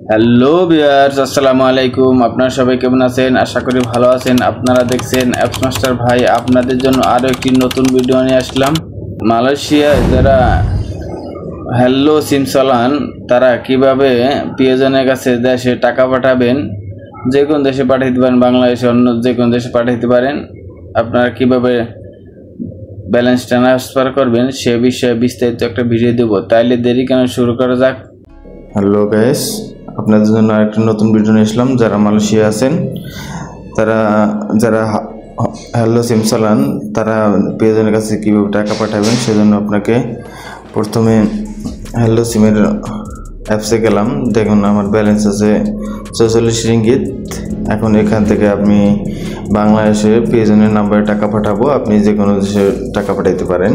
Hello viewers, আসসালামু আলাইকুম। আপনারা সবাই কেমন আছেন? আশা করি ভালো আছেন। আপনারা দেখছেন অ্যাপস মাস্টার ভাই। আপনাদের জন্য আরও একটি নতুন ভিডিও নিয়ে আসলাম। মালয়েশিয়ায় যারা হ্যালো সিম চালান তারা কিভাবে প্রিয়জনের কাছে দেশে টাকা পাঠাবেন, যে কোনো দেশে পাঠাইতে পারেন, বাংলাদেশে অন্য যে কোনো দেশে পাঠাইতে পারেন। আপনারা কিভাবে ব্যালেন্স ট্রান্সফার করবেন সে বিষয়ে বিস্তারিত একটা ভিডিও দেবো। তাইলে দেরি কেন, শুরু করা যাক। হ্যালো গাইস, আপনাদের জন্য আরেকটা নতুন ভিডিও নিয়ে আসলাম। যারা মালয়েশিয়া আছেন, যারা হ্যালো সিম চালান, তারা প্রিয়জনের কাছে কীভাবে টাকা পাঠাবেন সেজন্য আপনাকে প্রথমে হ্যালো সিমের অ্যাপসে গেলাম। দেখুন আমার ব্যালেন্স আছে 44 রিঙ্গিত। এখন এখান থেকে আপনি বাংলাদেশে প্রিয়জনের নাম্বারে টাকা পাঠাবো। আপনি যে কোনো দেশে টাকা পাঠাইতে পারেন।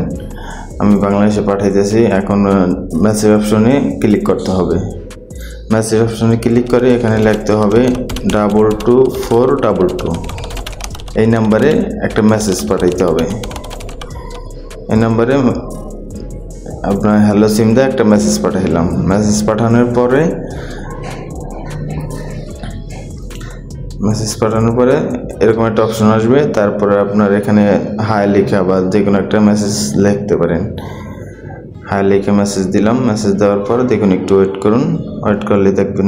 আমি বাংলাদেশে পাঠাইতেছি। এখন মেসেজ অপশনে ক্লিক করতে হবে। মেসেজ অপশনে ক্লিক করে এখানে লিখতে হবে 22422। এই নাম্বারে একটা মেসেজ পাঠাইতে হবে। এই নাম্বারে আপনার হ্যালো সিম দিয়ে একটা মেসেজ পাঠাইলাম। মেসেজ পাঠানোর পরে এরকম একটা অপশন আসবে। তারপরে আপনার এখানে হাই লেখা বা যে কোনো একটা মেসেজ লিখতে পারেন। হাই লিখে মেসেজ দিলাম। মেসেজ দেওয়ার পর দেখুন, একটু ওয়েট করুন। ওয়েট করলে দেখবেন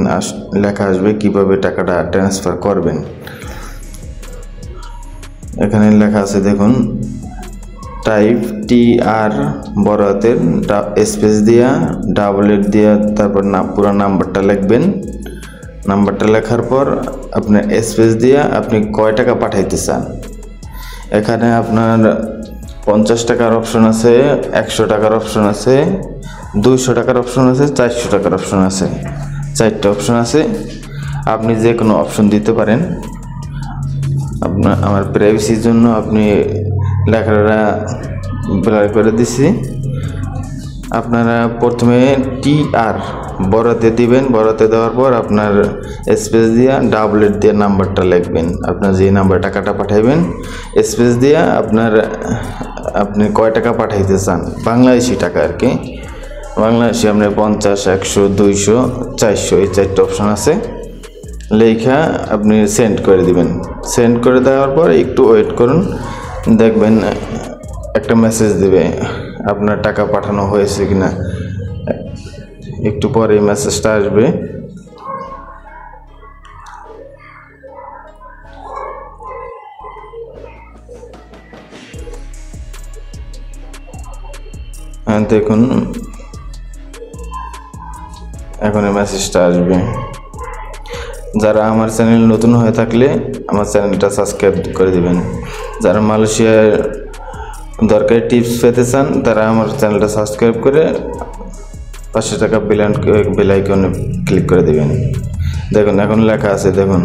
লেখা আসবে কিভাবে টাকাটা ট্রান্সফার করবেন। এখানে লেখা আছে দেখুন, টাইপ TR বড় হাতের স্পেস দিয়া ডাবল দিয়া তারপর পুরো নাম্বারটা লিখবেন। নাম্বারটা লেখার পর আপনার স্পেস দিয়া আপনি কয় টাকা পাঠাইতে চান। এখানে আপনার 50 টাকার অপশন আছে, 100 টাকার অপশন আছে, 200 টাকার অপশন আছে, 400 টাকার অপশন আছে। 4টা অপশন আছে, আপনি যে কোনো অপশন দিতে পারেন। আমার প্রাইভেসির জন্য আপনি লেখাটা ব্লার করে দিছি। আপনারা প্রথমে TR বড়তে দিবেন। বড়তে দেওয়ার পর আপনার স্পেস দিয়া ডাবল দিয়ে নাম্বারটা লিখবেন। আপনার যে নাম্বার টাকাটা পাঠাইবেন স্পেস দিয়া আপনি কয় টাকা পাঠাইতে চান, বাংলাদেশি টাকা আর কি। বাংলাদেশি আপনি 50, 100, 200, 400 এই 4টা অপশন আছে। লেখা আপনি সেন্ড করে দিবেন। সেন্ড করে দেওয়ার পর একটু ওয়েট করুন, দেখবেন একটা মেসেজ দেবে আপনার টাকা পাঠানো হয়েছে কিনা। একটু পরে এই মেসেজটা আসবে। দেখুন এখন এই মেসেজটা আসবে। যারা আমার চ্যানেল নতুন হয়ে থাকলে আমার চ্যানেলটা সাবস্ক্রাইব করে দিবেন। যারা মালয়েশিয়ার দরকারি টিপস পেতে চান তারা আমার চ্যানেলটা সাবস্ক্রাইব করে পাশে টাকা বেল আইকনে ক্লিক করে দেবেন। দেখুন এখন লেখা আছে, দেখুন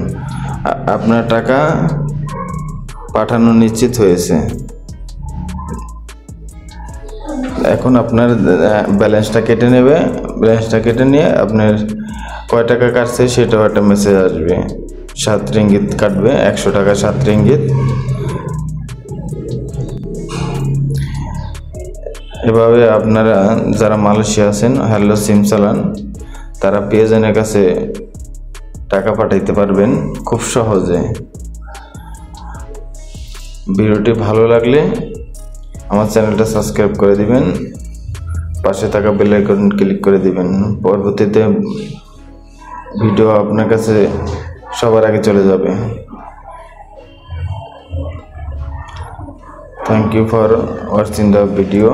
আপনার টাকা পাঠানো নিশ্চিত হয়েছে। এখন আপনার ব্যালেন্সটা কেটে নেবে। ব্যালেন্সটা কেটে নিয়ে আপনার কয় টাকা কাটছে সেটাও একটা মেসেজ আসবে। 7 রিঙ্গিত কাটবে, 100 টাকা 7 রিঙ্গিত। এভাবে আপনারা যারা মালয়েশিয়া আছেন হ্যালো সিম চালান তারা প্রিয়জনের কাছে টাকা পাঠাইতে পারবেন খুব সহজে। ভিডিওটি ভালো লাগলে আমার চ্যানেলটা সাবস্ক্রাইব করে দিবেন, পাশে থাকা বেল আইকন ক্লিক করে দিবেন। পরবর্তীতে ভিডিও আপনার কাছে সবার আগে চলে যাবে। Thank you for watching the video.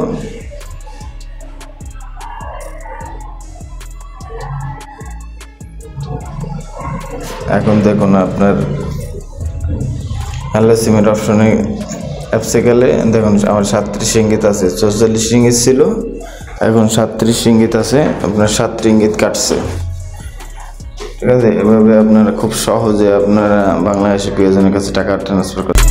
এখন দেখুন আপনার হ্যালো সিমের অপশনে অ্যাপসে গেলে দেখুন আমার 37 রিঙ্গিত আছে। 44 রিঙ্গিত ছিল, এখন 37 রিঙ্গিত আছে। আপনার 7 রিঙ্গিত কাটছে। ঠিক আছে, এভাবে আপনারা খুব সহজে আপনারা বাংলাদেশি প্রিয়জনের কাছে টাকা ট্রান্সফার করেন।